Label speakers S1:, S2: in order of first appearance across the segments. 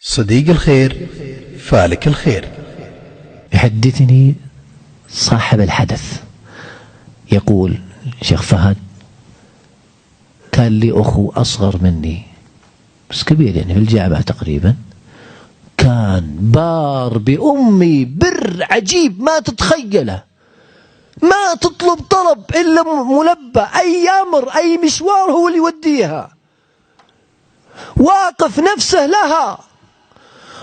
S1: صديق الخير فالك الخير.
S2: يحدثني صاحب الحدث يقول: شيخ فهد، كان لي أخو أصغر مني بس كبير، يعني في الجامعة تقريبا، كان بار بأمي بر عجيب ما تتخيله، ما تطلب طلب إلا ملبى، أي أمر أي مشوار هو اللي يوديها، واقف نفسه لها،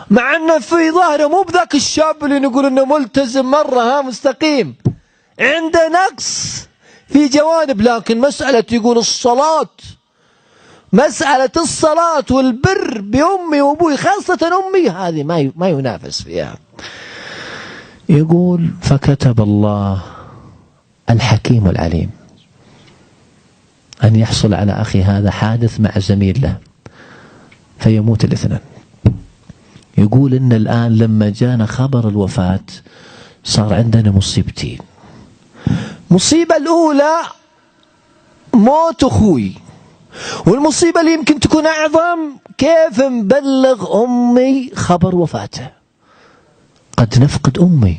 S2: مع أنه في ظاهره مو بذاك الشاب اللي نقول أنه ملتزم مرة مستقيم، عنده نقص في جوانب، لكن مسألة يقول الصلاة، مسألة الصلاة والبر بأمي وأبوي، خاصة أمي، هذه ما ينافس فيها. يقول: فكتب الله الحكيم العليم أن يحصل على أخي هذا حادث مع زميل له فيموت الاثنين. يقول إن الآن لما جانا خبر الوفاة صار عندنا مصيبتين. مصيبة الأولى موت أخوي، والمصيبة اللي يمكن تكون أعظم كيف نبلغ أمي خبر وفاته. قد نفقد أمي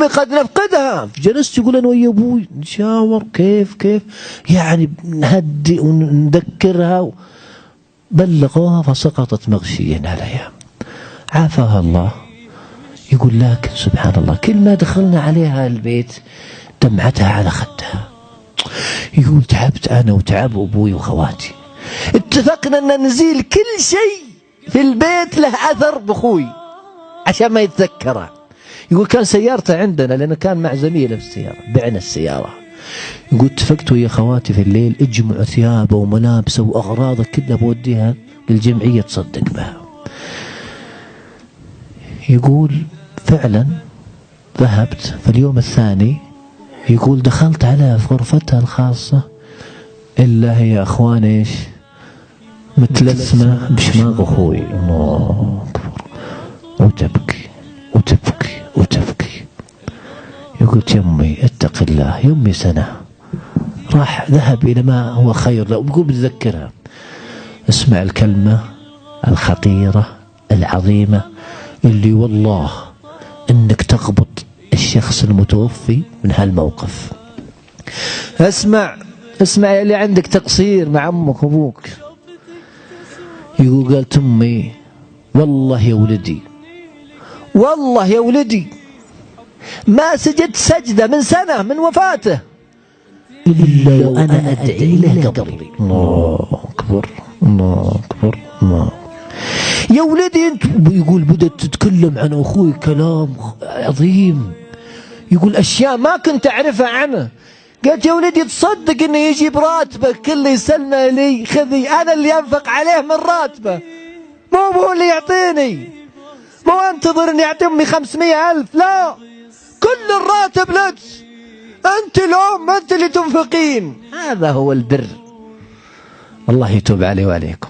S2: قد نفقدها. جلست يقول أنا ويا أبوي نشاور كيف يعني نهدئ ونذكرها. بلغوها فسقطت مغشيا عليها، عافاها الله. يقول: لكن سبحان الله كل ما دخلنا عليها البيت دمعتها على خدها. يقول: تعبت أنا وتعب أبوي وخواتي، اتفقنا أن نزيل كل شيء في البيت له أثر بأخوي عشان ما يتذكره. يقول: كان سيارته عندنا لأنه كان مع زميله في السيارة، بعنا السيارة. يقول: اتفقت ويا خواتي في الليل اجمعوا ثيابه وملابسه وأغراضه كلها بوديها للجمعية تصدق بها. يقول: فعلا ذهبت في اليوم الثاني. يقول: دخلت عليها في غرفتها الخاصة إلا هي أخوان إيش متلثمة بشماغ أخوي. الله أكبر. وتبكي. يقول: يمي اتق الله، يمي سنة راح ذهب إلى ما هو خير له. ويقول: بتذكرها. اسمع الكلمة الخطيرة العظيمة اللي والله انك تغبط الشخص المتوفي من هالموقف. اسمع اللي عندك تقصير مع امك وابوك. يقول: قالت امي: والله يا ولدي ما سجدت سجدة من سنة من وفاته إلا وأنا أدعي له قبري. الله أكبر. يا ولدي أنت. يقول: بدأت تتكلم عن أخوي كلام عظيم، يقول أشياء ما كنت أعرفها عنه. قالت: يا ولدي تصدق إنه يجيب راتبه كله يسلمه لي، خذي أنا اللي أنفق عليه من راتبه، مو هو اللي يعطيني، مو أنتظر إني أعطي أمي 500,000، لا، كل الراتب لك، أنت الأم، أنت اللي تنفقين. هذا هو البر. الله يتوب علي وعليكم.